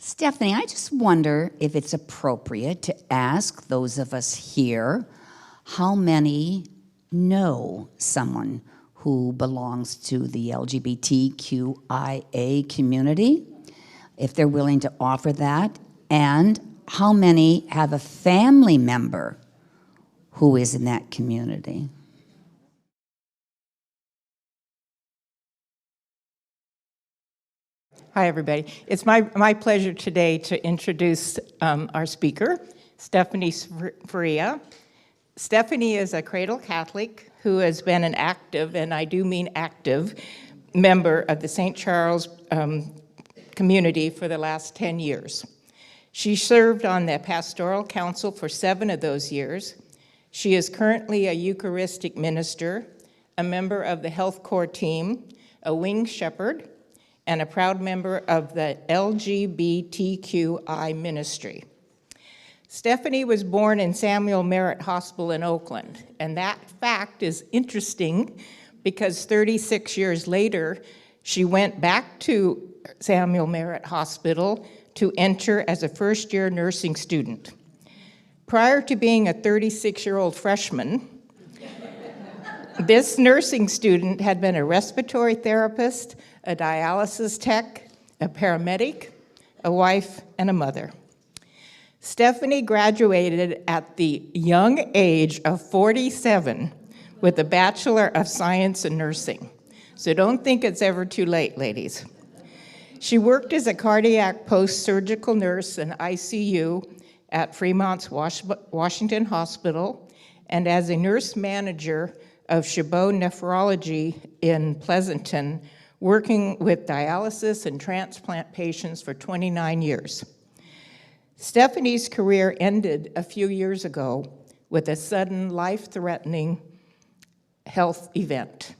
Stephanie, I just wonder if it's appropriate to ask those of us here how many know someone who belongs to the LGBTQIA community, if they're willing to offer that, and how many have a family member who is in that community. Hi, everybody. It's my pleasure today to introduce our speaker, Stephanie Ferreira. Stephanie is a cradle Catholic who has been an active, and I do mean active, member of the St. Charles community for the last 10 years. She served on the Pastoral Council for 7 of those years. She is currently a Eucharistic minister, a member of the Health Corps team, a wing shepherd, and a proud member of the LGBTQI ministry. Stephanie was born in Samuel Merritt Hospital in Oakland, and that fact is interesting because 36 years later, she went back to Samuel Merritt Hospital to enter as a first-year nursing student. Prior to being a 36-year-old freshman, this nursing student had been a respiratory therapist, a dialysis tech, a paramedic, a wife, and a mother. Stephanie graduated at the young age of 47 with a Bachelor of Science in Nursing. So don't think it's ever too late, ladies. She worked as a cardiac post-surgical nurse in ICU at Fremont's Washington Hospital and as a nurse manager of Chabot Nephrology in Pleasanton, working with dialysis and transplant patients for 29 years. Stephanie's career ended a few years ago with a sudden life-threatening health event.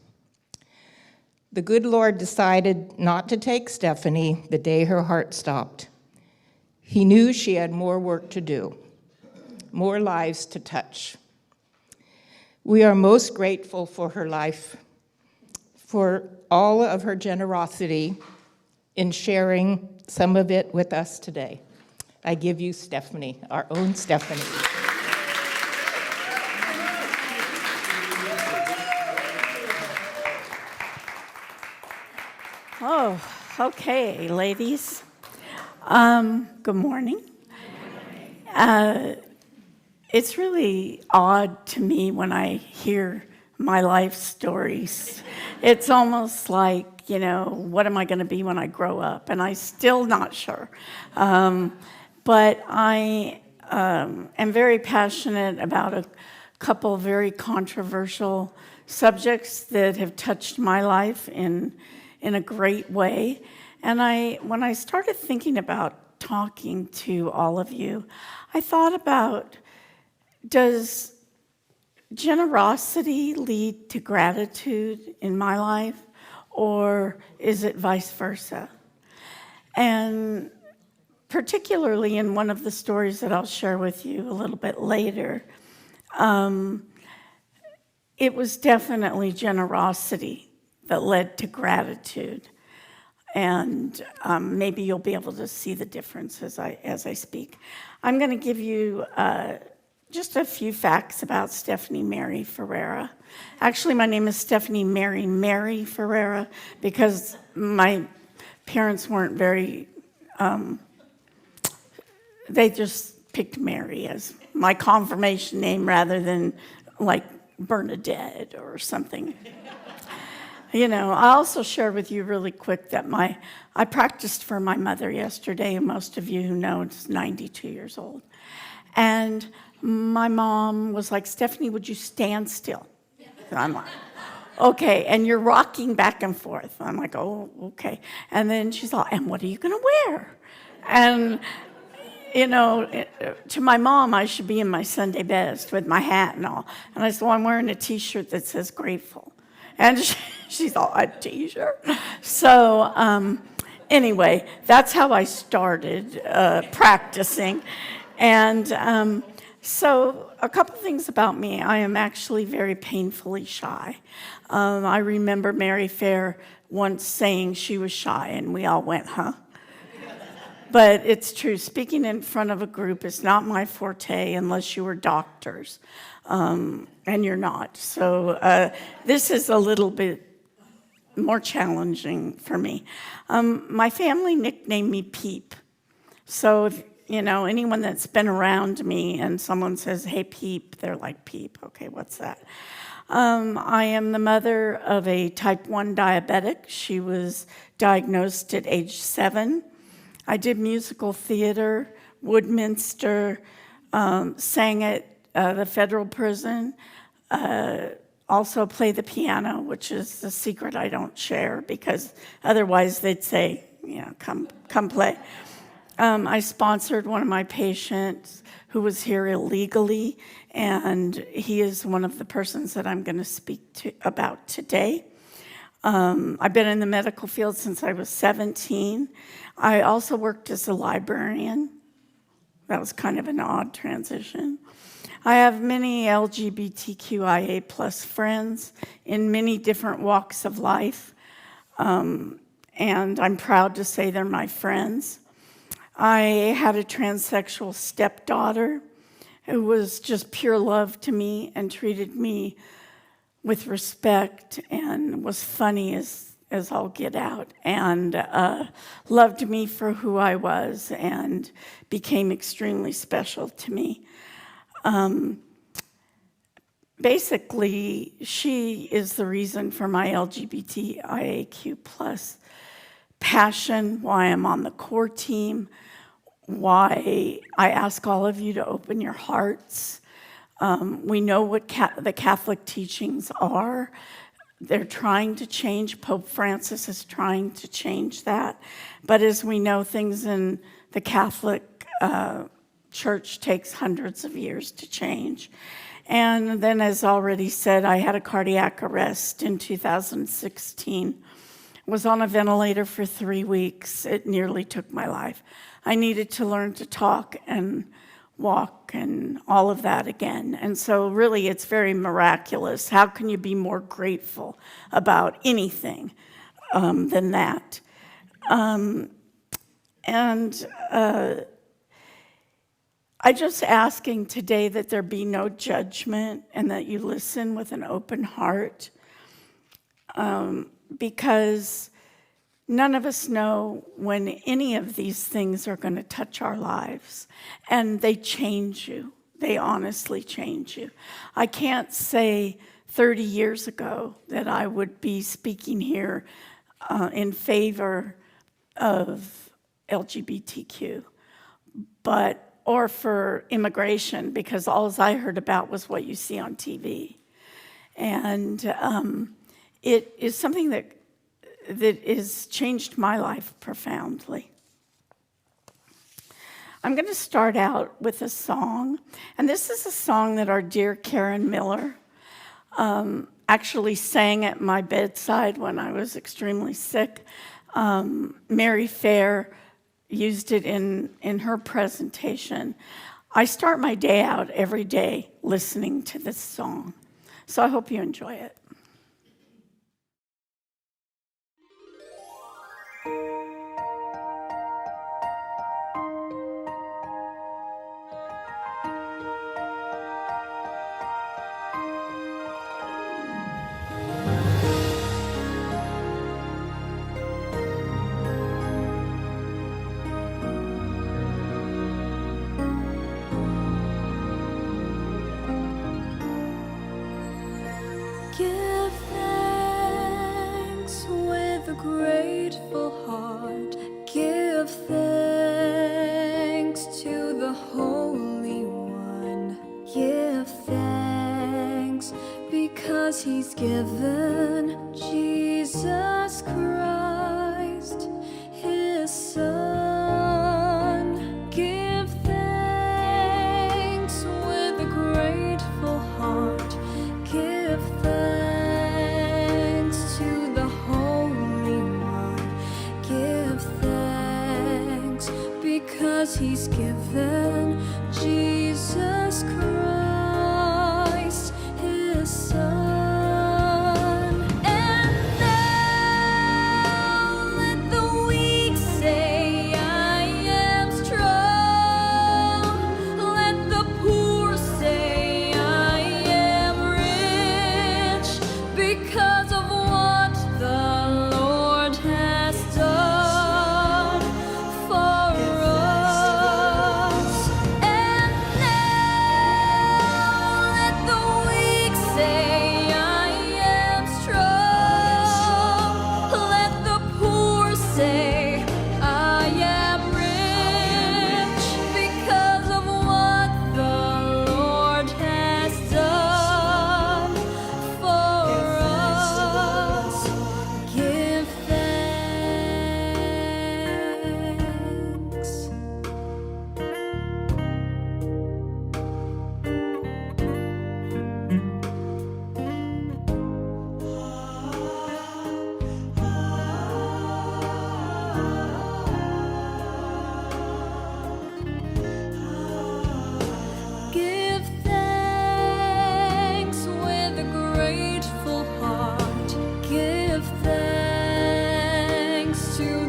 The good Lord decided not to take Stephanie the day her heart stopped. He knew she had more work to do, more lives to touch. We are most grateful for her life, for all of her generosity in sharing some of it with us today. I give you Stephanie, our own Stephanie. Oh, okay, ladies. Good morning. It's really odd to me when I hear my life stories. It's almost like, what am I going to be when I grow up? And I'm still not sure. But I am very passionate about a couple of very controversial subjects that have touched my life in a great way. And when I started thinking about talking to all of you, I thought about, does generosity lead to gratitude in my life, or is it vice versa? And particularly in one of the stories that I'll share with you a little bit later, it was definitely generosity that led to gratitude. And maybe you'll be able to see the difference as I speak. I'm going to give you just a few facts about Stephanie Mary Ferreira. Actually, my name is Stephanie Mary Ferreira because my parents weren't very, they just picked Mary as my confirmation name rather than like Bernadette or something. I also shared with you really quick that I practiced for my mother yesterday, and most of you who know is 92 years old. And my mom was like, Stephanie, would you stand still? And I'm like, okay, and you're rocking back and forth. I'm like, oh, okay. And then she's like, and what are you going to wear? And, to my mom, I should be in my Sunday best with my hat and all. And I said, well, I'm wearing a T-shirt that says grateful. And she's all, a T-shirt? So anyway, that's how I started practicing. And so a couple things about me. I am actually very painfully shy. I remember Mary Fair once saying she was shy, and we all went, huh? But it's true. Speaking in front of a group is not my forte unless you were doctors, and you're not. So this is a little bit more challenging for me. My family nicknamed me Peep. So if anyone that's been around me and someone says, "Hey, Peep," they're like, "Peep, okay, what's that?" I am the mother of a type 1 diabetic. She was diagnosed at age 7. I did musical theater, Woodminster, sang at the federal prison, also play the piano, which is a secret I don't share because otherwise they'd say, come play. I sponsored one of my patients who was here illegally, and he is one of the persons that I'm going to speak about today. I've been in the medical field since I was 17. I also worked as a librarian. That was kind of an odd transition. I have many LGBTQIA plus friends in many different walks of life, and I'm proud to say they're my friends. I had a transsexual stepdaughter who was just pure love to me and treated me with respect and was funny as all get out, and loved me for who I was and became extremely special to me. Basically, she is the reason for my LGBTIAQ plus passion, why I'm on the core team, why I ask all of you to open your hearts. We know what the Catholic teachings are. They're trying to change. Pope Francis is trying to change that. But as we know, things in the Catholic Church takes hundreds of years to change. And then, as already said, I had a cardiac arrest in 2016. Was on a ventilator for 3 weeks. It nearly took my life. I needed to learn to talk and walk and all of that again. And so really it's very miraculous. How can you be more grateful about anything than that? I'm just asking today that there be no judgment and that you listen with an open heart, because none of us know when any of these things are going to touch our lives, and they change you. They honestly change you. I can't say 30 years ago that I would be speaking here in favor of LGBTQ, or for immigration, because all I heard about was what you see on TV. And it is something that has changed my life profoundly. I'm going to start out with a song, and this is a song that our dear Karen Miller actually sang at my bedside when I was extremely sick. Mary Fair used it in her presentation. I start my day out every day listening to this song, so I hope you enjoy it. Give thanks with a grateful heart. Give thanks to the Holy One. Give thanks because He's given Jesus Christ, His Son. Give thanks with a grateful heart. Give thanks to the Holy One. Give thanks because He's given Jesus Christ, His Son. And now let the weak say, I am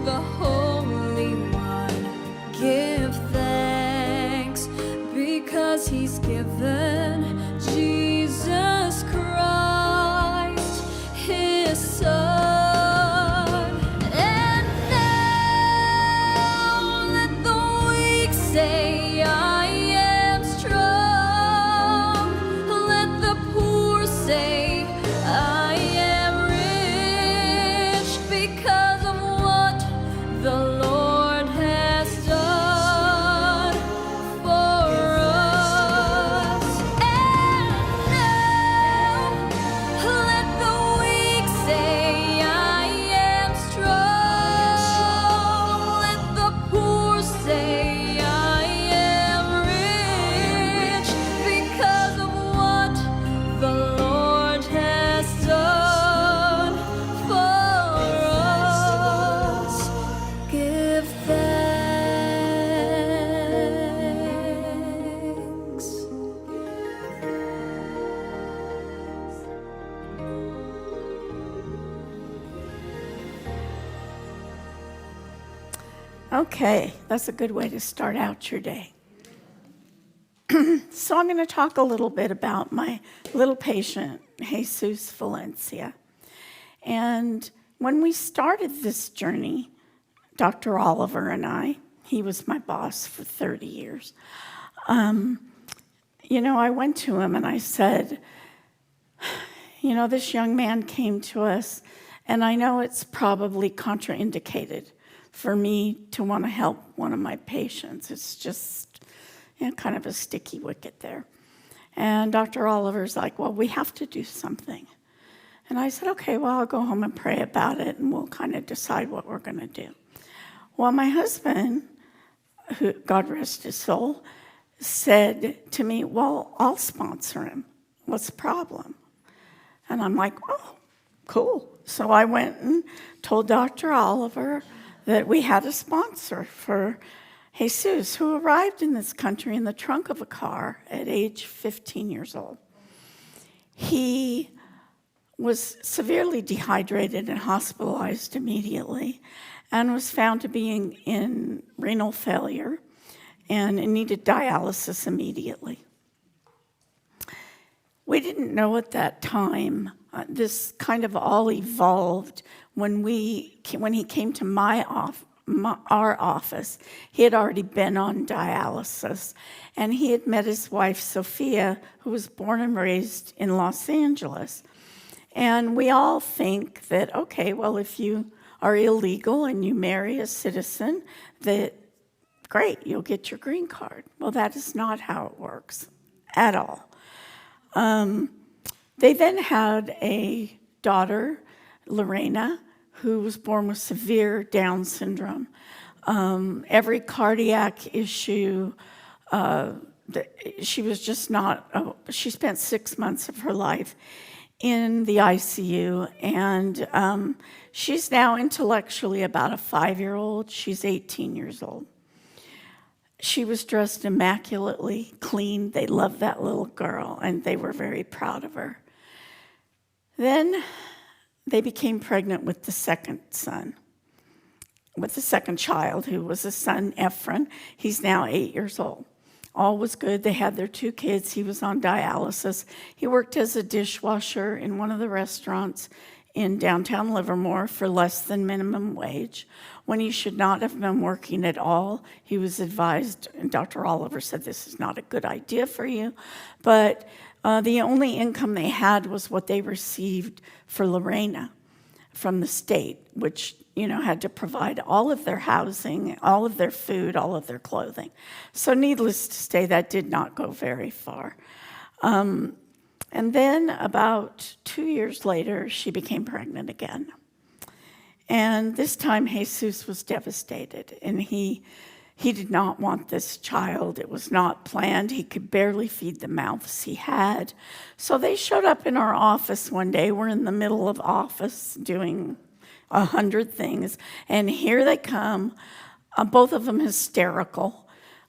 the Holy One. Give thanks because He's given Jesus Christ, His Son. And now let the weak say, I am strong. Let the poor say, I am rich because of what the Lord has done for us. And now let the weak say, I am strong. Let the poor say, I am rich because of what the Lord has done for us. Give thanks. Okay, that's a good way to start out your day. So I'm going to talk a little bit about my little patient, Jesus Valencia. And when we started this journey, Dr. Oliver and I, he was my boss for 30 years, I went to him and I said, this young man came to us, and I know it's probably contraindicated for me to want to help one of my patients. It's just kind of a sticky wicket there. And Dr. Oliver's like, well, we have to do something. And I said, okay, well, I'll go home and pray about it, and we'll kind of decide what we're going to do. Well, my husband, who, God rest his soul, said to me, well, I'll sponsor him. What's the problem? And I'm like, oh, cool. So I went and told Dr. Oliver that we had a sponsor for Jesus, who arrived in this country in the trunk of a car at age 15 years old. He was severely dehydrated and hospitalized immediately, and was found to be in renal failure and needed dialysis immediately. We didn't know at that time. This kind of all evolved when he came to our office. He had already been on dialysis, and he had met his wife, Sophia, who was born and raised in Los Angeles. And we all think that, okay, well, if you are illegal and you marry a citizen, that great, you'll get your green card. Well, that is not how it works at all. They then had a daughter, Lorena, who was born with severe Down syndrome. Every cardiac issue, she was just not, she spent 6 months of her life in the ICU, and she's now intellectually about a 5-year-old. She's 18 years old. She was dressed immaculately clean. They loved that little girl, and they were very proud of her. Then they became pregnant with the second child, who was a son, Ephraim. He's now 8 years old. All was good. They had their 2 kids. He was on dialysis. He worked as a dishwasher in one of the restaurants in downtown Livermore for less than minimum wage, when he should not have been working at all. He was advised, and Dr. Oliver said, this is not a good idea for you. But the only income they had was what they received for Lorena from the state, which had to provide all of their housing, all of their food, all of their clothing. So needless to say, that did not go very far. And then about 2 years later, she became pregnant again. And this time, Jesus was devastated, and he did not want this child. It was not planned. He could barely feed the mouths he had. So they showed up in our office one day. We're in the middle of office doing 100 things, and here they come, both of them hysterical.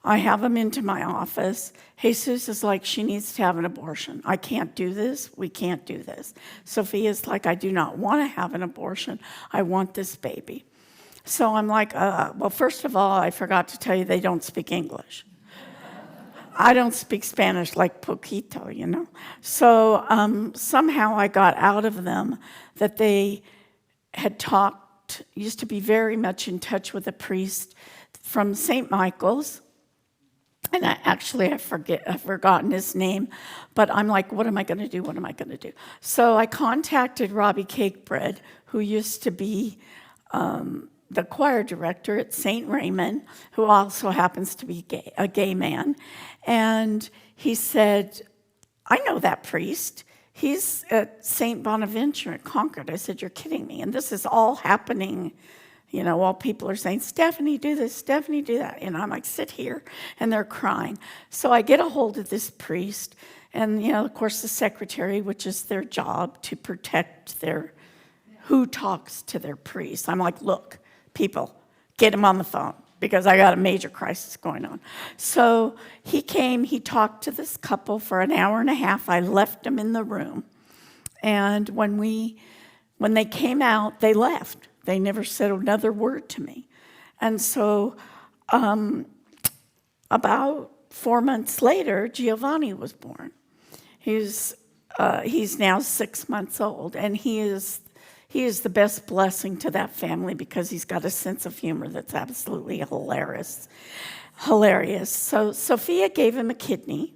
I have them into my office. Jesus is like, she needs to have an abortion. I can't do this. We can't do this. Sophia's like, I do not want to have an abortion. I want this baby. So I'm like, well, first of all, I forgot to tell you they don't speak English. I don't speak Spanish like poquito, you know. So somehow I got out of them that they had used to be very much in touch with a priest from St. Michael's. And I've forgotten his name, but I'm like, what am I going to do? What am I going to do? So I contacted Robbie Cakebread, who used to be the choir director at St. Raymond, who also happens to be a gay man. And he said, I know that priest. He's at St. Bonaventure at Concord. I said, you're kidding me. And this is all happening, you know, while people are saying, Stephanie, do this, Stephanie, do that. And I'm like, sit here. And they're crying. So I get a hold of this priest. And, you know, of course, the secretary, which is their job to protect who talks to their priest. I'm like, look, people, get him on the phone because I got a major crisis going on. So he came, he talked to this couple for an hour and a half. I left them in the room. And when they came out, they left. They never said another word to me. And so about 4 months later, Giovanni was born. He's now 6 months old, and he is the best blessing to that family because he's got a sense of humor that's absolutely hilarious. So Sophia gave him a kidney,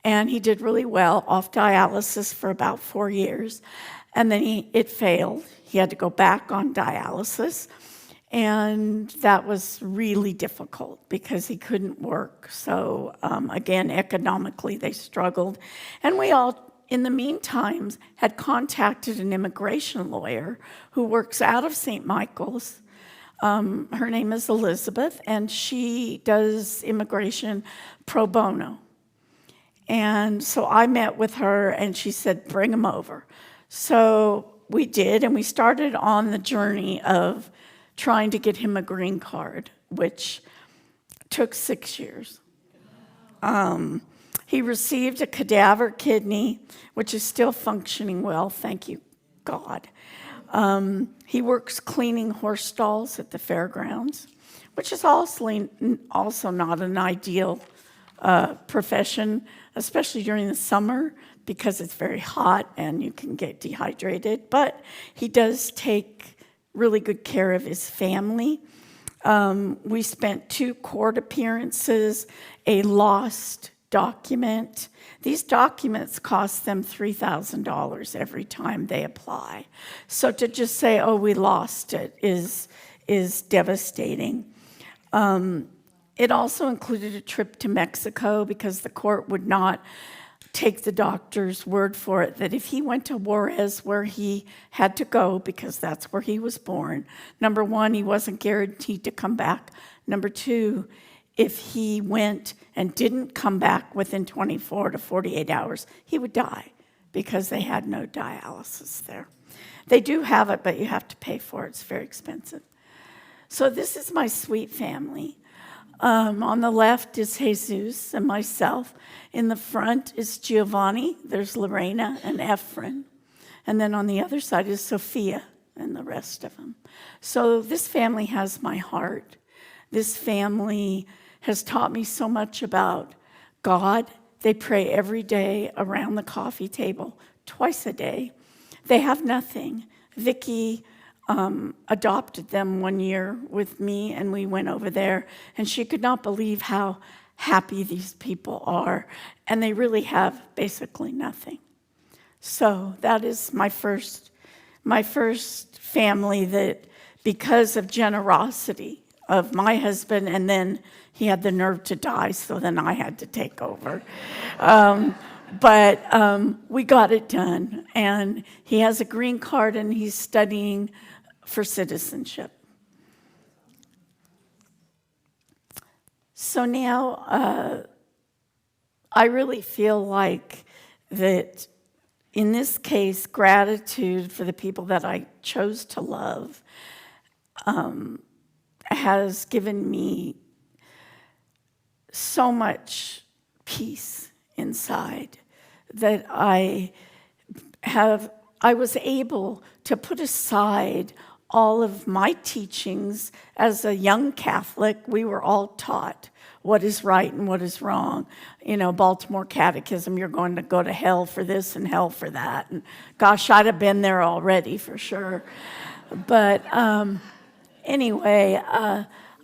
and he did really well, off dialysis for about 4 years. And then it failed. He had to go back on dialysis. And that was really difficult because he couldn't work. So again, economically, they struggled. And we all, in the meantime, had contacted an immigration lawyer who works out of St. Michael's. Her name is Elizabeth, and she does immigration pro bono. And so I met with her, and she said, bring him over. So we did, and we started on the journey of trying to get him a green card, which took 6 years. He received a cadaver kidney, which is still functioning well, thank you, God. He works cleaning horse stalls at the fairgrounds, which is also not an ideal profession, especially during the summer, because it's very hot and you can get dehydrated. But he does take really good care of his family. We spent 2 court appearances, a lost document. These documents cost them $3,000 every time they apply. So to just say, oh, we lost it is devastating. It also included a trip to Mexico because the court would not take the doctor's word for it that if he went to Juarez, where he had to go because that's where he was born, number one, he wasn't guaranteed to come back. Number two, if he went and didn't come back within 24 to 48 hours, he would die because they had no dialysis there. They do have it, but you have to pay for it. It's very expensive. So this is my sweet family. On the left is Jesus and myself. In the front is Giovanni. There's Lorena and Efren. And then on the other side is Sophia and the rest of them. So this family has my heart. This family has taught me so much about God. They pray every day around the coffee table, twice a day. They have nothing. Vicky adopted them 1 year with me, and we went over there, and she could not believe how happy these people are, and they really have basically nothing. So that is my first family that, because of generosity of my husband, and then he had the nerve to die, so then I had to take over. But we got it done, and he has a green card, and he's studying for citizenship. So now I really feel like that in this case, gratitude for the people that I chose to love has given me so much peace inside that I was able to put aside all of my teachings as a young Catholic, we were all taught what is right and what is wrong. Baltimore Catechism, you're going to go to hell for this and hell for that. And gosh, I'd have been there already for sure. But anyway,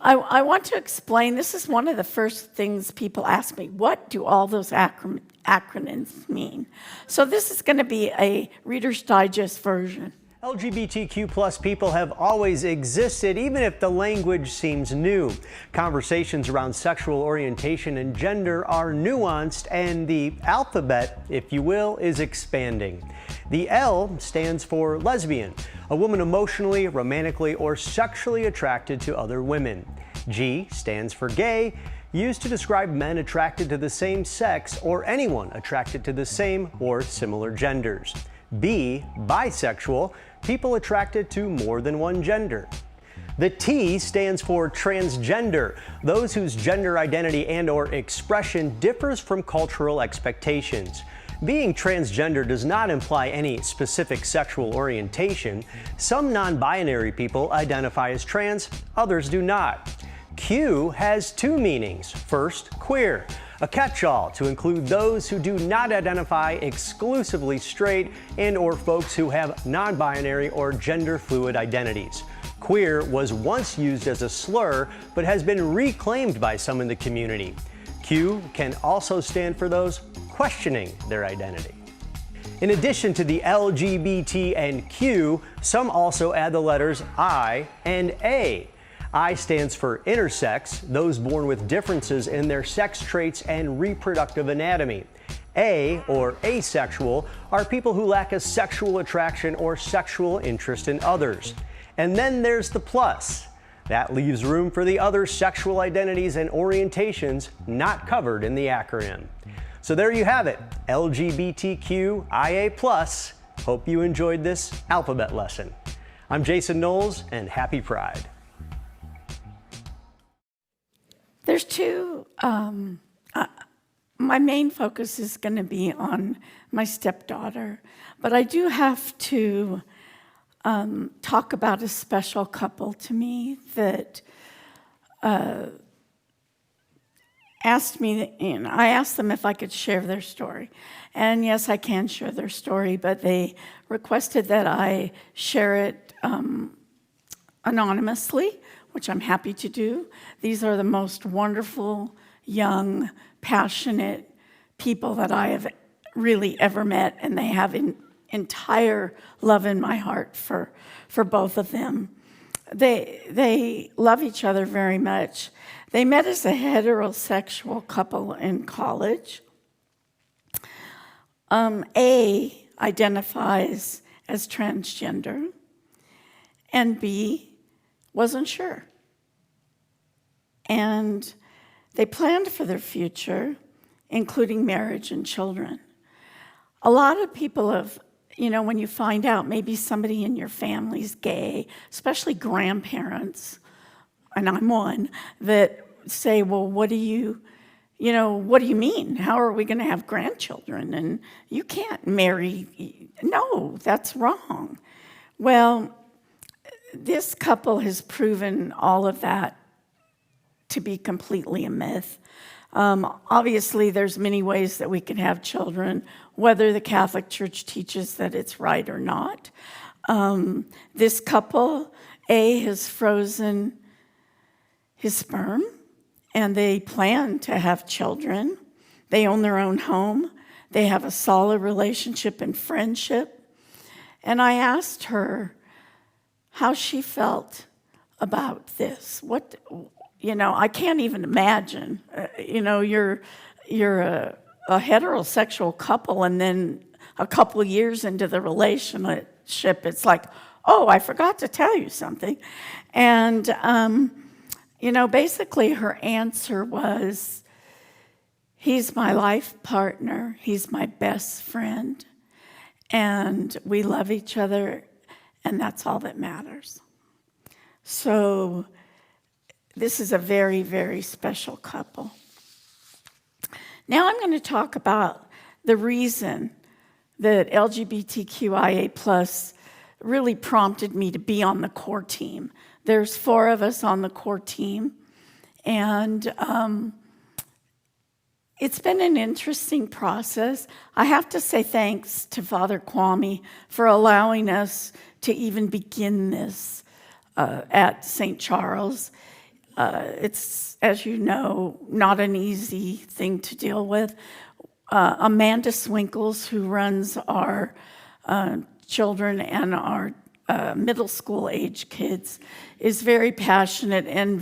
I want to explain, this is one of the first things people ask me, what do all those acronyms mean? So this is going to be a Reader's Digest version. LGBTQ plus people have always existed, even if the language seems new. Conversations around sexual orientation and gender are nuanced, and the alphabet, if you will, is expanding. The L stands for lesbian, a woman emotionally, romantically, or sexually attracted to other women. G stands for gay, used to describe men attracted to the same sex or anyone attracted to the same or similar genders. B, bisexual, people attracted to more than one gender. The T stands for transgender, those whose gender identity and/or expression differs from cultural expectations. Being transgender does not imply any specific sexual orientation. Some non-binary people identify as trans, others do not. Q has two meanings. First, queer, a catch-all to include those who do not identify exclusively straight and/or folks who have non-binary or gender-fluid identities. Queer was once used as a slur, but has been reclaimed by some in the community. Q can also stand for those questioning their identity. In addition to the LGBT and Q, some also add the letters I and A. I stands for intersex, those born with differences in their sex traits and reproductive anatomy. A, or asexual, are people who lack a sexual attraction or sexual interest in others. And then there's the plus. That leaves room for the other sexual identities and orientations not covered in the acronym. So there you have it, LGBTQIA+. Hope you enjoyed this alphabet lesson. I'm Jason Knowles, and happy Pride. There's two, my main focus is going to be on my stepdaughter, but I do have to talk about a special couple to me that asked me, I asked them if I could share their story. And yes, I can share their story, but they requested that I share it anonymously, which I'm happy to do. These are the most wonderful, young, passionate people that I have really ever met, and they have entire love in my heart for both of them. They love each other very much. They met as a heterosexual couple in college. A identifies as transgender, and B wasn't sure. And they planned for their future, including marriage and children. A lot of people have, when you find out maybe somebody in your family's gay, especially grandparents, and I'm one, that say, well, what do you mean? How are we going to have grandchildren? And you can't marry. No, that's wrong. Well, this couple has proven all of that to be completely a myth. Obviously, there's many ways that we can have children, whether the Catholic Church teaches that it's right or not. This couple, A, has frozen his sperm, and they plan to have children. They own their own home. They have a solid relationship and friendship. And I asked her how she felt about this. I can't even imagine. You're a heterosexual couple, and then a couple of years into the relationship, it's like, oh, I forgot to tell you something. And, basically her answer was, he's my life partner, he's my best friend, and we love each other, and that's all that matters. So this is a very, very special couple. Now I'm going to talk about the reason that LGBTQIA+ really prompted me to be on the core team. There's 4 of us on the core team, and it's been an interesting process. I have to say thanks to Father Kwame for allowing us to even begin this at St. Charles. It's, as you know, not an easy thing to deal with. Amanda Swinkles, who runs our children and our middle school age kids, is very passionate and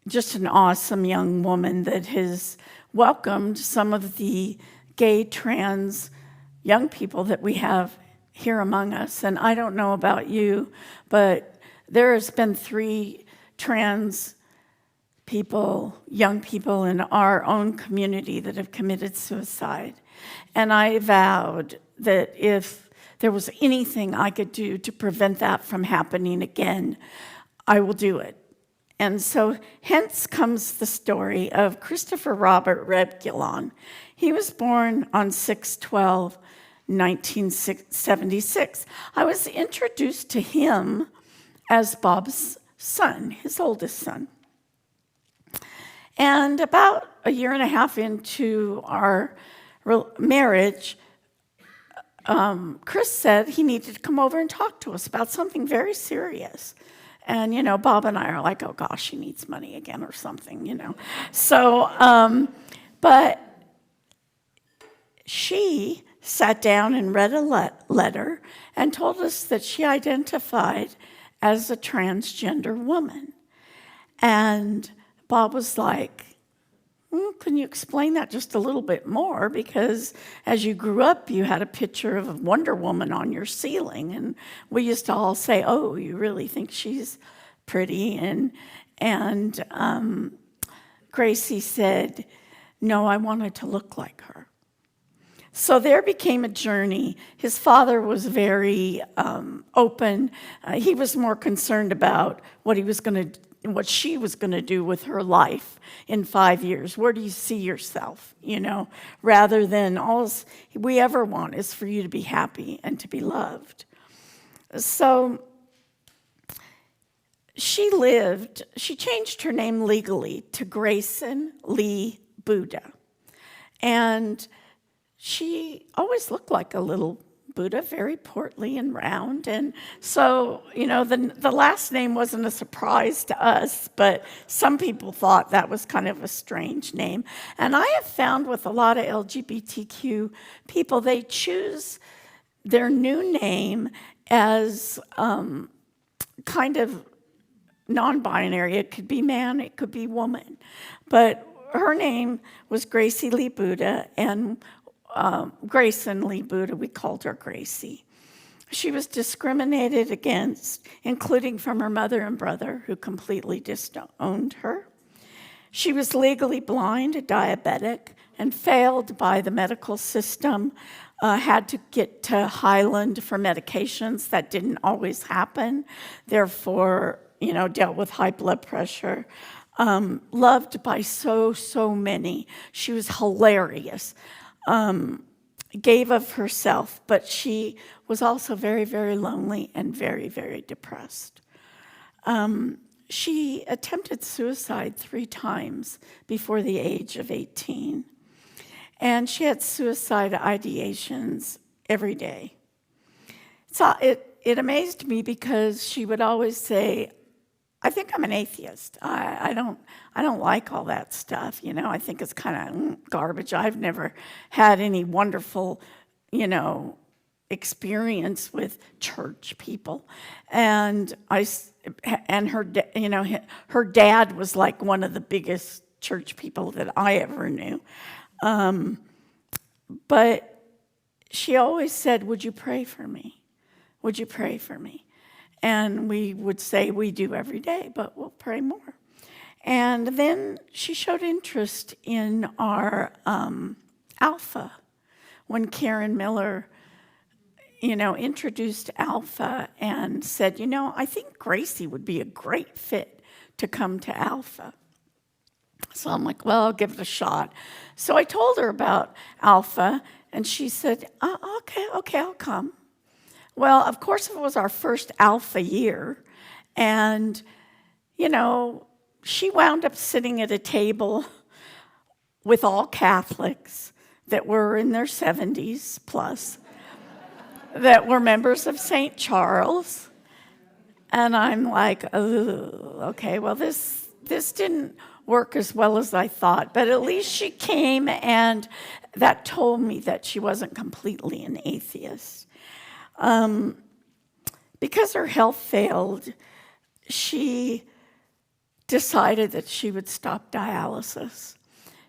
just an awesome young woman that has welcomed some of the gay, trans young people that we have here among us. And I don't know about you, but there has been 3 trans people, young people in our own community that have committed suicide. And I vowed that if there was anything I could do to prevent that from happening again, I will do it. And so hence comes the story of Christopher Robert Rebgillon. He was born on 6/12/1976. I was introduced to him as Bob's son, his oldest son. And about a year and a half into our marriage, Chris said he needed to come over and talk to us about something very serious. And, Bob and I are like, oh gosh, he needs money again or something, So, but she sat down and read a letter and told us that she identified as a transgender woman. And Bob was like, can you explain that just a little bit more? Because as you grew up, you had a picture of a Wonder Woman on your ceiling. And we used to all say, oh, you really think she's pretty? And Gracie said, no, I wanted to look like her. So there became a journey. His father was very open. He was more concerned about what she was going to do with her life in 5 years. Where do you see yourself, rather than all we ever want is for you to be happy and to be loved. So she changed her name legally to Grayson Lee Buddha. And she always looked like a little Buddha, very portly and round. And so, the last name wasn't a surprise to us, but some people thought that was kind of a strange name. And I have found with a lot of LGBTQ people, they choose their new name as kind of non-binary. It could be man, it could be woman. But her name was Gracie Lee Buddha, and Grayson Lee Buddha, we called her Gracie. She was discriminated against, including from her mother and brother, who completely disowned her. She was legally blind, a diabetic, and failed by the medical system, had to get to Highland for medications. That didn't always happen. Therefore, dealt with high blood pressure. Loved by so many. She was hilarious. Gave of herself, but she was also very, very lonely and very, very depressed. She attempted suicide 3 times before the age of 18. And she had suicide ideations every day. So it amazed me because she would always say, I think I'm an atheist. I don't like all that stuff, I think it's kind of garbage. I've never had any wonderful, experience with church people. And her dad was like one of the biggest church people that I ever knew. But she always said, would you pray for me? Would you pray for me? And we would say, we do every day, but we'll pray more. And then she showed interest in our Alpha when Karen Miller, introduced Alpha and said, I think Gracie would be a great fit to come to Alpha. So I'm like, well, I'll give it a shot. So I told her about Alpha, and she said, okay, I'll come. Well, of course, it was our first Alpha year. And, you know, she wound up sitting at a table with all Catholics that were in their 70s plus, that were members of St. Charles. And I'm like, oh, okay, well, this didn't work as well as I thought. But at least she came, and that told me that she wasn't completely an atheist. Because her health failed, she decided that she would stop dialysis.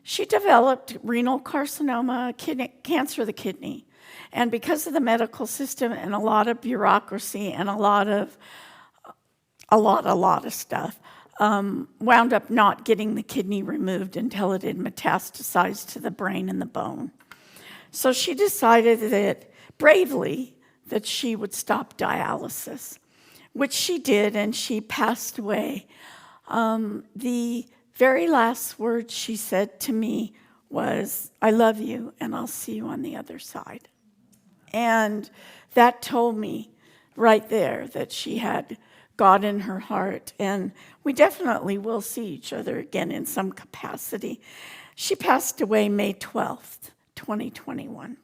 She developed renal carcinoma, cancer of the kidney. And because of the medical system and a lot of bureaucracy and a lot of stuff, wound up not getting the kidney removed until it had metastasized to the brain and the bone. So she decided that, bravely, that she would stop dialysis, which she did, and she passed away. The very last words she said to me was, "I love you, and I'll see you on the other side." And that told me right there that she had God in her heart, and we definitely will see each other again in some capacity. She passed away May 12th, 2021.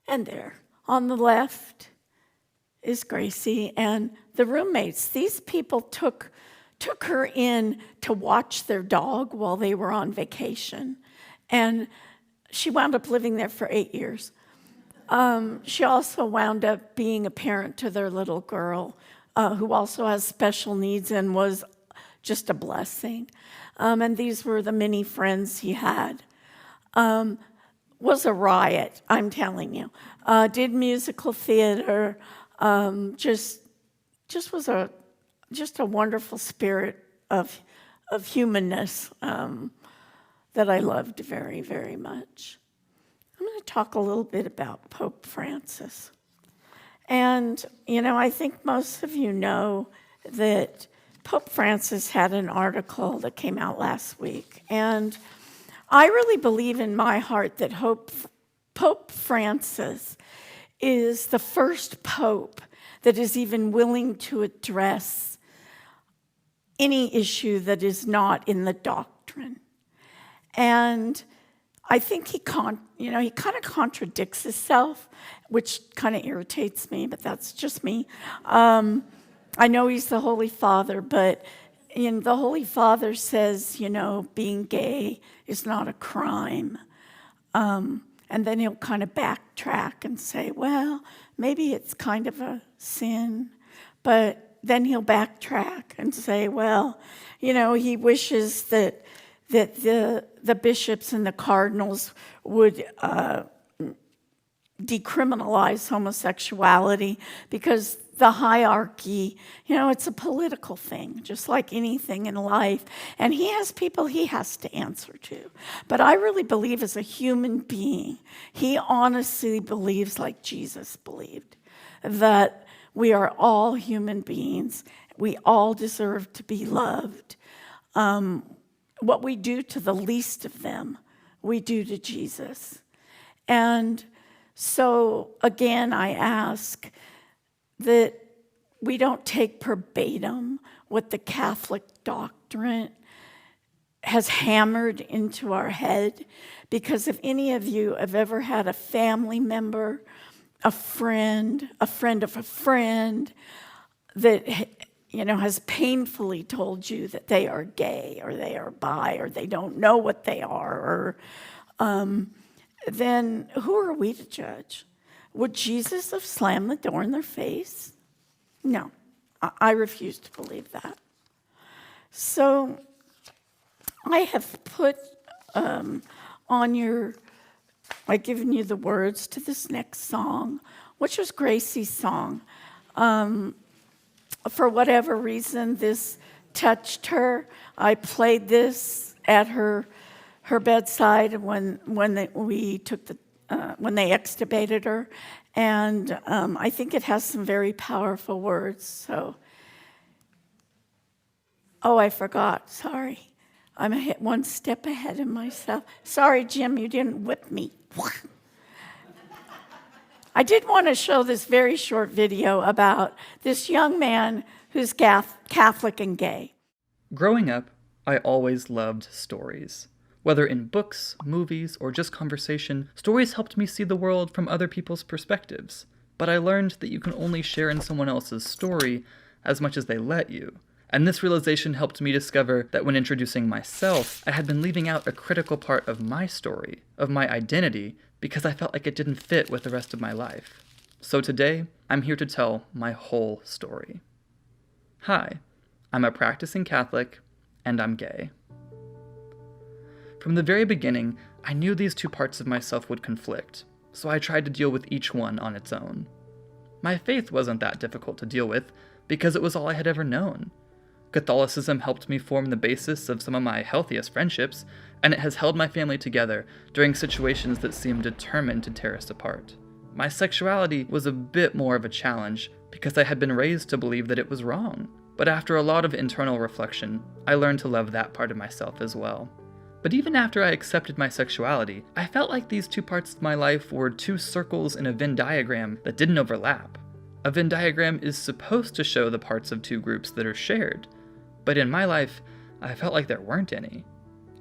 And there, on the left, is Gracie and the roommates. These people took her in to watch their dog while they were on vacation, and she wound up living there for 8 years. She also wound up being a parent to their little girl, who also has special needs and was just a blessing. And these were the many friends he had. Was a riot, I'm telling you. Did musical theater, just was a wonderful spirit of humanness that I loved very, very much. I'm going to talk a little bit about Pope Francis. And, you know, I think most of you know that Pope Francis had an article that came out last week. And I really believe in my heart that Pope Francis is the first pope that is even willing to address any issue that is not in the doctrine. And I think he kind of contradicts himself, which kind of irritates me, but that's just me. I know he's the Holy Father, but the Holy Father says, being gay is not a crime. And then he'll kind of backtrack and say, well, maybe it's kind of a sin. But then he'll backtrack and say, well, he wishes that the bishops and the cardinals would decriminalize homosexuality because the hierarchy, it's a political thing, just like anything in life. And he has people he has to answer to. But I really believe as a human being, he honestly believes like Jesus believed, that we are all human beings. We all deserve to be loved. What we do to the least of them, we do to Jesus. And so, again, I ask that we don't take verbatim what the Catholic doctrine has hammered into our head, because if any of you have ever had a family member, a friend of a friend that has painfully told you that they are gay or they are bi or they don't know what they are, or then who are we to judge? Would Jesus have slammed the door in their face? No, I refuse to believe that. So I have put I've given you the words to this next song, which was Gracie's song. For whatever reason, this touched her. I played this at her bedside when they extubated her, and I think it has some very powerful words. So, I forgot. Sorry, I'm one step ahead of myself. Sorry, Jim, you didn't whip me. I did want to show this very short video about this young man who's Catholic and gay. Growing up, I always loved stories. Whether in books, movies, or just conversation, stories helped me see the world from other people's perspectives. But I learned that you can only share in someone else's story as much as they let you. And this realization helped me discover that when introducing myself, I had been leaving out a critical part of my story, of my identity, because I felt like it didn't fit with the rest of my life. So today, I'm here to tell my whole story. Hi, I'm a practicing Catholic, and I'm gay. From the very beginning, I knew these two parts of myself would conflict, so I tried to deal with each one on its own. My faith wasn't that difficult to deal with, because it was all I had ever known. Catholicism helped me form the basis of some of my healthiest friendships, and it has held my family together during situations that seemed determined to tear us apart. My sexuality was a bit more of a challenge, because I had been raised to believe that it was wrong. But after a lot of internal reflection, I learned to love that part of myself as well. But even after I accepted my sexuality, I felt like these two parts of my life were two circles in a Venn diagram that didn't overlap. A Venn diagram is supposed to show the parts of two groups that are shared. But in my life, I felt like there weren't any.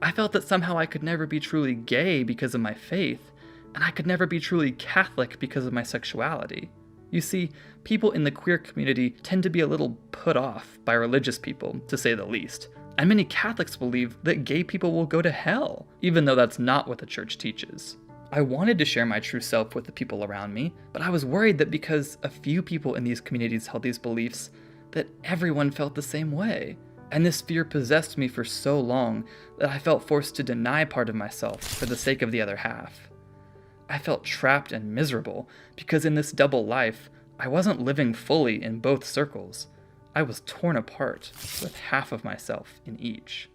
I felt that somehow I could never be truly gay because of my faith, and I could never be truly Catholic because of my sexuality. You see, people in the queer community tend to be a little put off by religious people, to say the least. And many Catholics believe that gay people will go to hell, even though that's not what the church teaches. I wanted to share my true self with the people around me, but I was worried that because a few people in these communities held these beliefs, that everyone felt the same way. And this fear possessed me for so long that I felt forced to deny part of myself for the sake of the other half. I felt trapped and miserable because in this double life, I wasn't living fully in both circles. I was torn apart with half of myself in each.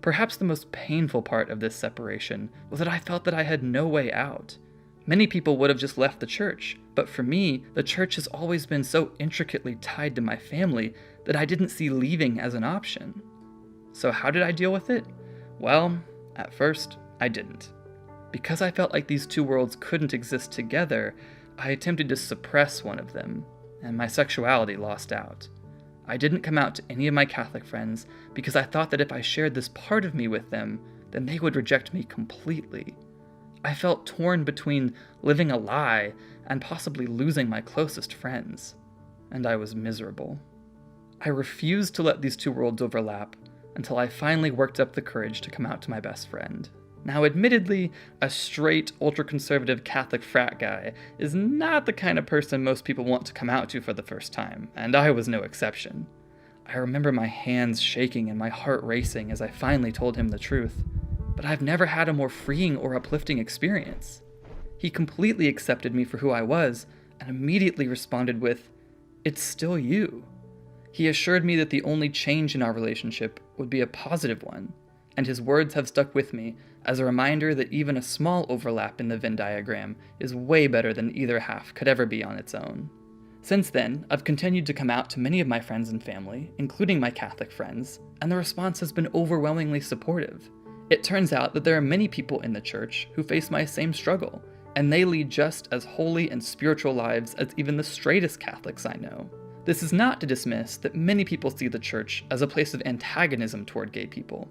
Perhaps the most painful part of this separation was that I felt that I had no way out. Many people would have just left the church, but for me, the church has always been so intricately tied to my family that I didn't see leaving as an option. So how did I deal with it? Well, at first, I didn't. Because I felt like these two worlds couldn't exist together, I attempted to suppress one of them, and my sexuality lost out. I didn't come out to any of my Catholic friends because I thought that if I shared this part of me with them, then they would reject me completely. I felt torn between living a lie and possibly losing my closest friends, and I was miserable. I refused to let these two worlds overlap until I finally worked up the courage to come out to my best friend. Now, admittedly, a straight, ultra-conservative Catholic frat guy is not the kind of person most people want to come out to for the first time, and I was no exception. I remember my hands shaking and my heart racing as I finally told him the truth, but I've never had a more freeing or uplifting experience. He completely accepted me for who I was and immediately responded with, "It's still you." He assured me that the only change in our relationship would be a positive one, and his words have stuck with me as a reminder that even a small overlap in the Venn diagram is way better than either half could ever be on its own. Since then, I've continued to come out to many of my friends and family, including my Catholic friends, and the response has been overwhelmingly supportive. It turns out that there are many people in the church who face my same struggle, and they lead just as holy and spiritual lives as even the straightest Catholics I know. This is not to dismiss that many people see the church as a place of antagonism toward gay people.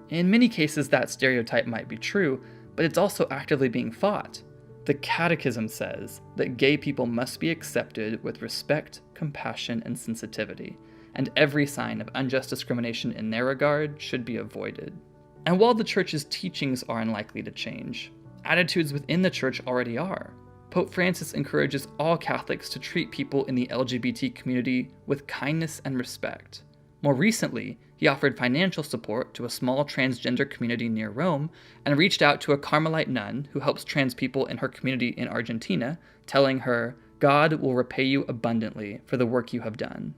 In many cases, that stereotype might be true, but it's also actively being fought. The Catechism says that gay people must be accepted with respect, compassion, and sensitivity, and every sign of unjust discrimination in their regard should be avoided. And while the church's teachings are unlikely to change, attitudes within the church already are. Pope Francis encourages all Catholics to treat people in the LGBT community with kindness and respect. More recently, he offered financial support to a small transgender community near Rome and reached out to a Carmelite nun who helps trans people in her community in Argentina, telling her, "God will repay you abundantly for the work you have done."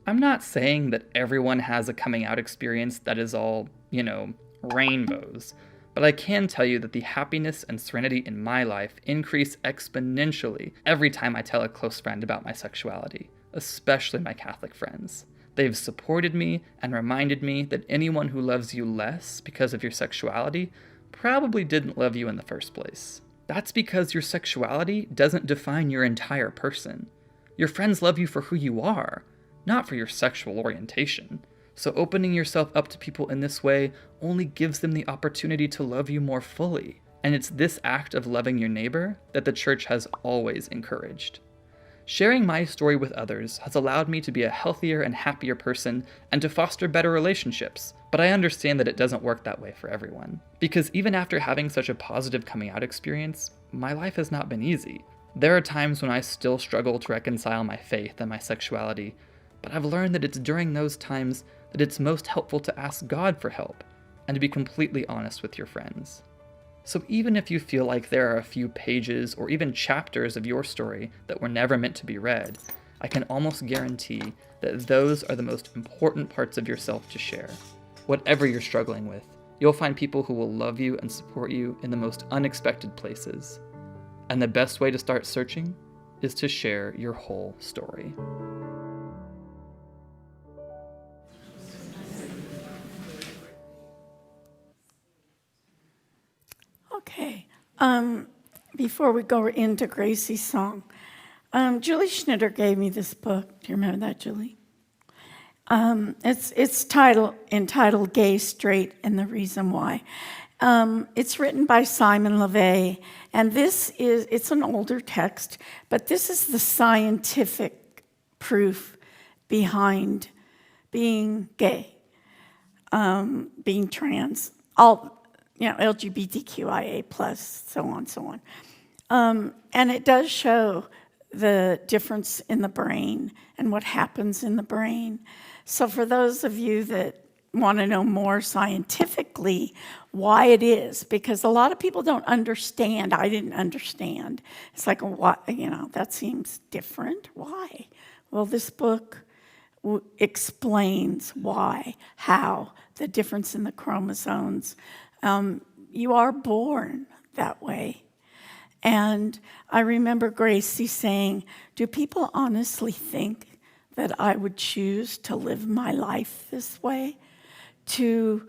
I'm not saying that everyone has a coming out experience that is all, rainbows, but I can tell you that the happiness and serenity in my life increase exponentially every time I tell a close friend about my sexuality, especially my Catholic friends. They've supported me and reminded me that anyone who loves you less because of your sexuality probably didn't love you in the first place. That's because your sexuality doesn't define your entire person. Your friends love you for who you are, not for your sexual orientation. So opening yourself up to people in this way only gives them the opportunity to love you more fully. And it's this act of loving your neighbor that the church has always encouraged. Sharing my story with others has allowed me to be a healthier and happier person and to foster better relationships, but I understand that it doesn't work that way for everyone. Because even after having such a positive coming out experience, my life has not been easy. There are times when I still struggle to reconcile my faith and my sexuality, but I've learned that it's during those times that it's most helpful to ask God for help and to be completely honest with your friends. So even if you feel like there are a few pages or even chapters of your story that were never meant to be read, I can almost guarantee that those are the most important parts of yourself to share. Whatever you're struggling with, you'll find people who will love you and support you in the most unexpected places. And the best way to start searching is to share your whole story. Okay. Before we go into Gracie's song, Julie Schnitter gave me this book. Do you remember that, Julie? It's entitled Gay, Straight, and the Reason Why. It's written by Simon LeVay, and it's an older text, but this is the scientific proof behind being gay, being trans, LGBTQIA+, so on. And it does show the difference in the brain and what happens in the brain. So for those of you that want to know more scientifically why it is, because a lot of people don't understand. I didn't understand. It's like, what, that seems different. Why? Well, this book explains why, how, the difference in the chromosomes. You are born that way. And I remember Gracie saying, do people honestly think that I would choose to live my life this way? To,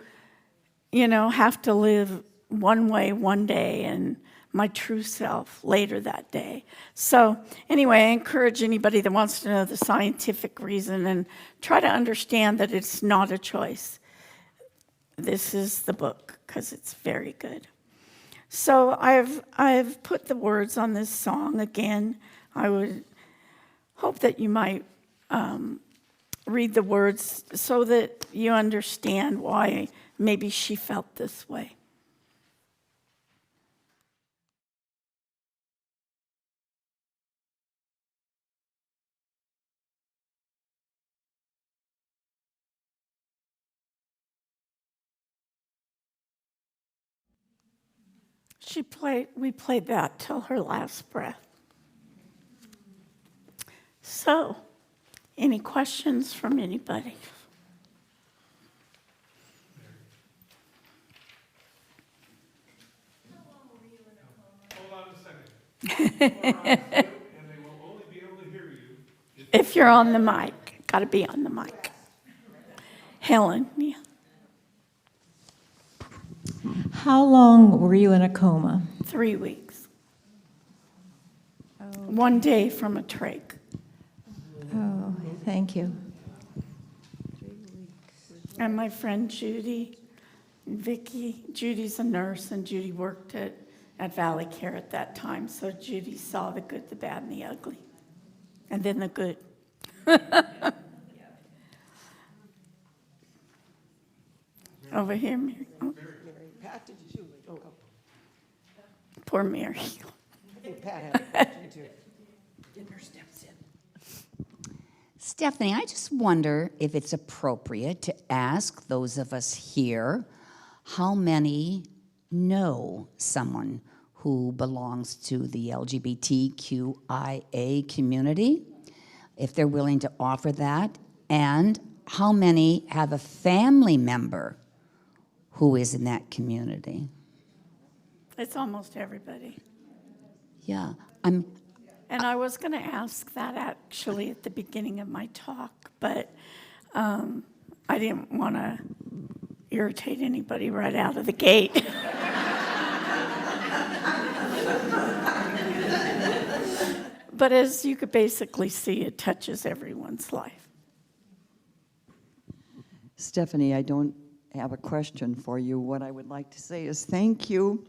have to live one way one day and my true self later that day. So anyway, I encourage anybody that wants to know the scientific reason and try to understand that it's not a choice. This is the book, because it's very good. So I've put the words on this song again. I would hope that you might read the words so that you understand why maybe she felt this way. We played that till her last breath. So, any questions from anybody? Hold on a second. And they will only be able to hear you If you're on the mic, got to be on the mic. Helen, yeah. How long were you in a coma? 3 weeks. One day from a trach. Oh, thank you. And my friend Judy, Vicky, Judy's a nurse, and Judy worked at Valley Care at that time. So Judy saw the good, the bad, and the ugly. And then the good. Over here, Mary. Oh. Poor Mary. Stephanie, I just wonder if it's appropriate to ask those of us here how many know someone who belongs to the LGBTQIA community, if they're willing to offer that, and how many have a family member who is in that community. It's almost everybody. Yeah, And I was going to ask that actually at the beginning of my talk, but I didn't want to irritate anybody right out of the gate. But as you could basically see, it touches everyone's life. Stephanie, I don't have a question for you. What I would like to say is thank you,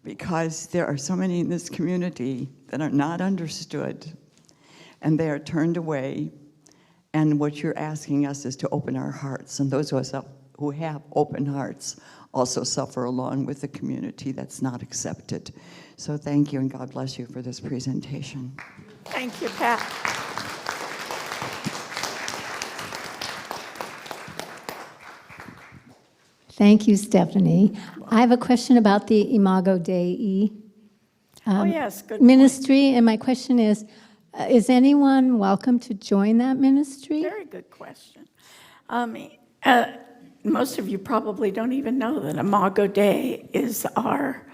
because there are so many in this community that are not understood, and they are turned away. And what you're asking us is to open our hearts, and those of us who have open hearts also suffer along with the community that's not accepted. So thank you, and God bless you for this presentation. Thank you, Pat. Thank you, Stephanie. I have a question about the Imago Dei Oh, yes, good point. ministry, and my question is anyone welcome to join that ministry? Very good question. Most of you probably don't even know that Imago Dei is our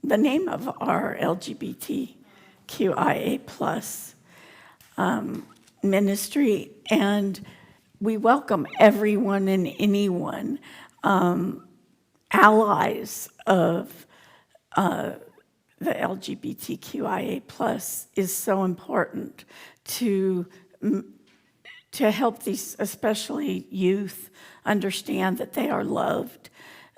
the name of our LGBTQIA plus ministry, and we welcome everyone and anyone, allies of the LGBTQIA plus is so important to help these, especially youth, understand that they are loved,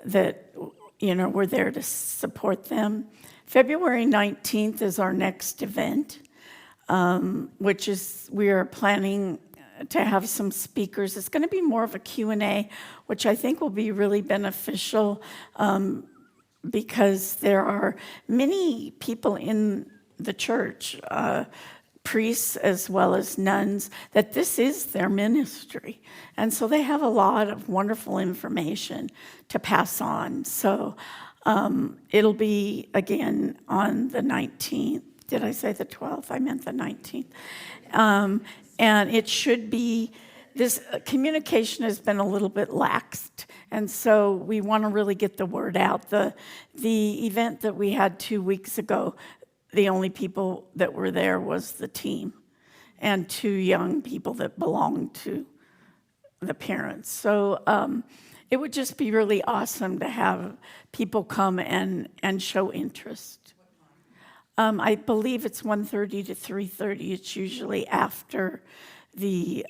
that, you know, we're there to support them. February 19th is our next event, which is, we are planning to have some speakers. It's going to be more of a Q&A, which I think will be really beneficial, because there are many people in the church, priests as well as nuns, that this is their ministry. And so they have a lot of wonderful information to pass on. So it'll be, again, on the 19th. Did I say the 12th? I meant the 19th. And it should be, this communication has been a little bit laxed, and so we want to really get the word out. The event that we had 2 weeks ago, the only people that were there was the team and 2 young people that belonged to the parents. So it would just be really awesome to have people come and show interest. I believe it's 1:30 to 3:30. It's usually after the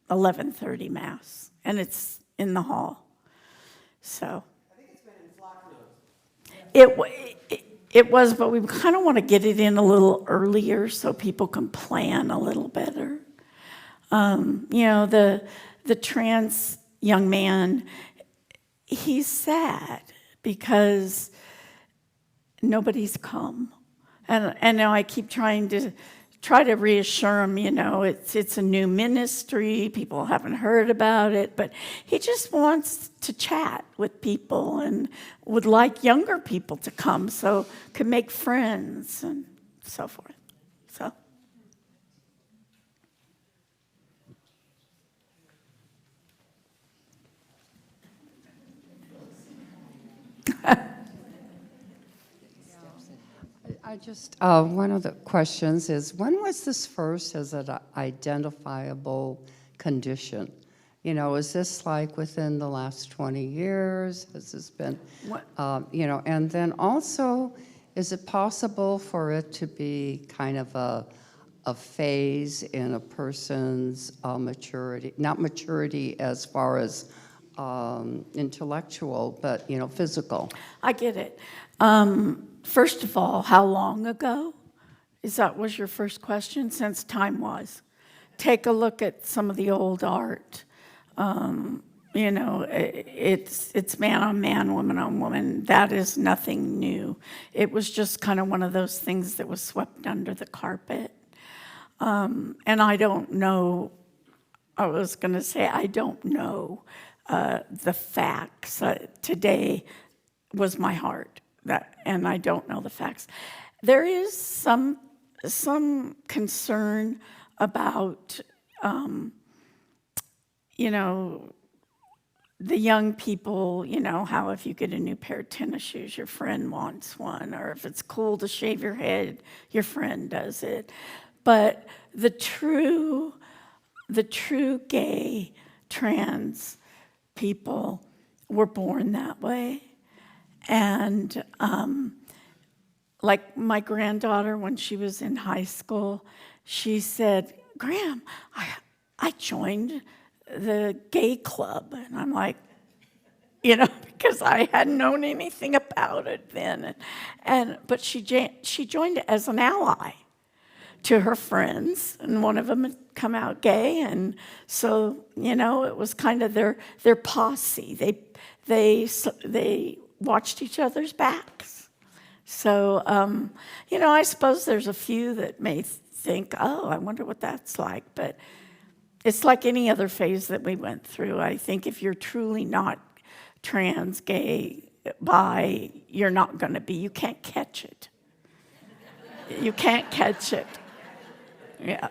11:30 Mass, and it's in the hall. So I think it's been in flock notes. It was, but we kind of want to get it in a little earlier so people can plan a little better. You know, the trans young man, he's sad because nobody's come. And now I keep trying to reassure him, you know, it's a new ministry, people haven't heard about it, but he just wants to chat with people and would like younger people to come so could make friends and so forth. So. I just, one of the questions is, when was this first as an identifiable condition? You know, is this like within the last 20 years? Has this been, you know, and then also, is it possible for it to be kind of a phase in a person's maturity, not maturity as far as intellectual, but, you know, physical? I get it. First of all, how long ago? Was your first question? Since time was. Take a look at some of the old art. You know, it's man on man, woman on woman. That is nothing new. It was just kind of one of those things that was swept under the carpet. And I don't know, I was going to say, I don't know the facts. Today was my heart. And I don't know the facts. There is some concern about, you know, the young people, you know, how if you get a new pair of tennis shoes, your friend wants one, or if it's cool to shave your head, your friend does it. But the true gay, trans people were born that way. And like my granddaughter, when she was in high school, she said, Graham, I joined the gay club. And I'm like, because I hadn't known anything about it then. But she joined it as an ally to her friends, and one of them had come out gay, and so it was kind of their posse. They watched each other's backs. So I suppose there's a few that may think, oh, I wonder what that's like, but it's like any other phase that we went through. I think if you're truly not trans, gay, bi, you're not going to be. You can't catch it. You can't catch it. Yeah.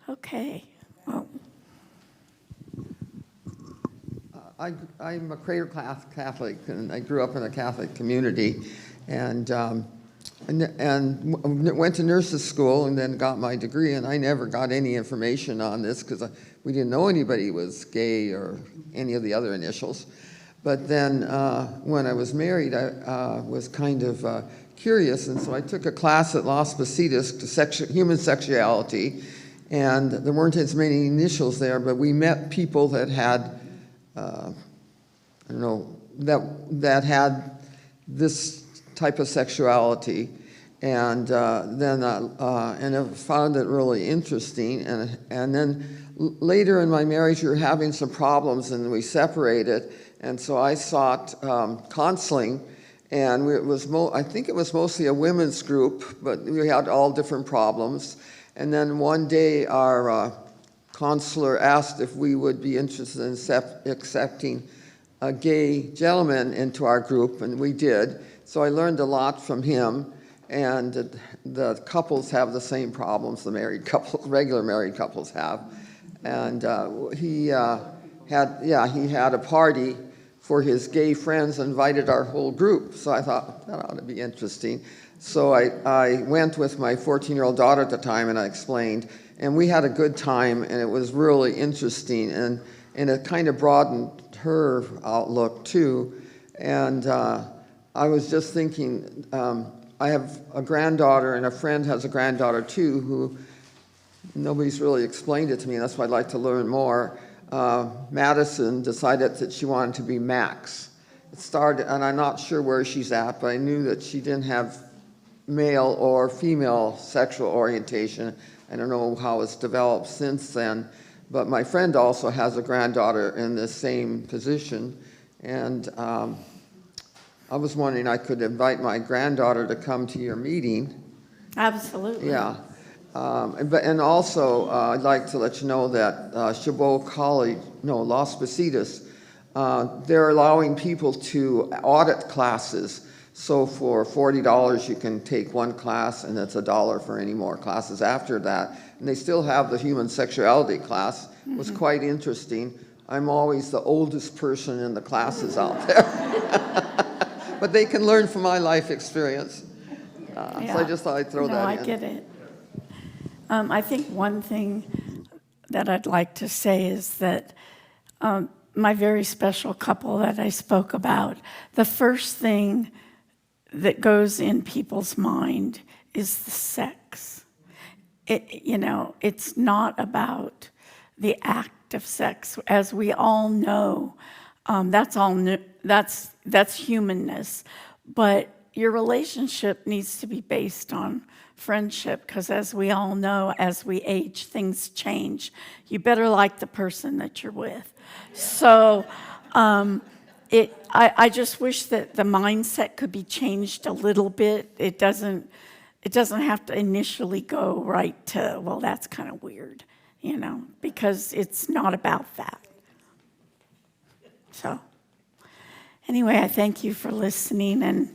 Okay. Oh. I'm a cradle Catholic, and I grew up in a Catholic community, and went to nurses school and then got my degree, and I never got any information on this because we didn't know anybody was gay or any of the other initials. But then when I was married, I was kind of curious, and so I took a class at Las Positas to human sexuality, and there weren't as many initials there, but we met people that had, that had this type of sexuality, and then I found it really interesting, and then later in my marriage we were having some problems and we separated, and so I sought counseling, and I think it was mostly a women's group, but we had all different problems. And then one day our counselor asked if we would be interested in accepting a gay gentleman into our group, and we did. So I learned a lot from him, and the couples have the same problems the regular married couples have. And he had a party for his gay friends, invited our whole group. So I thought, that ought to be interesting. So I went with my 14-year-old daughter at the time, and I explained, and we had a good time, and it was really interesting, and it kind of broadened her outlook too. And I was just thinking, I have a granddaughter, and a friend has a granddaughter too, who nobody's really explained it to me, and that's why I'd like to learn more. Madison decided that she wanted to be Max. It started, and I'm not sure where she's at, but I knew that she didn't have male or female sexual orientation. I don't know how it's developed since then, but my friend also has a granddaughter in the same position, and I was wondering I could invite my granddaughter to come to your meeting. Absolutely. Yeah. And also, I'd like to let you know that Chabot College, Las Positas, they're allowing people to audit classes. So for $40, you can take one class, and it's $1 for any more classes after that. And they still have the human sexuality class. It was quite interesting. I'm always the oldest person in the classes out there. But they can learn from my life experience. So I just thought I'd throw that in. I get it. I think one thing that I'd like to say is that my very special couple that I spoke about, the first thing that goes in people's mind is the sex. It's not about the act of sex, as we all know. That's humanness, but your relationship needs to be based on friendship, because as we all know, as we age, things change. You better like the person that you're with. So I just wish that the mindset could be changed a little bit. It doesn't have to initially go right to, well, that's kind of weird, because it's not about that. So anyway, I thank you for listening, and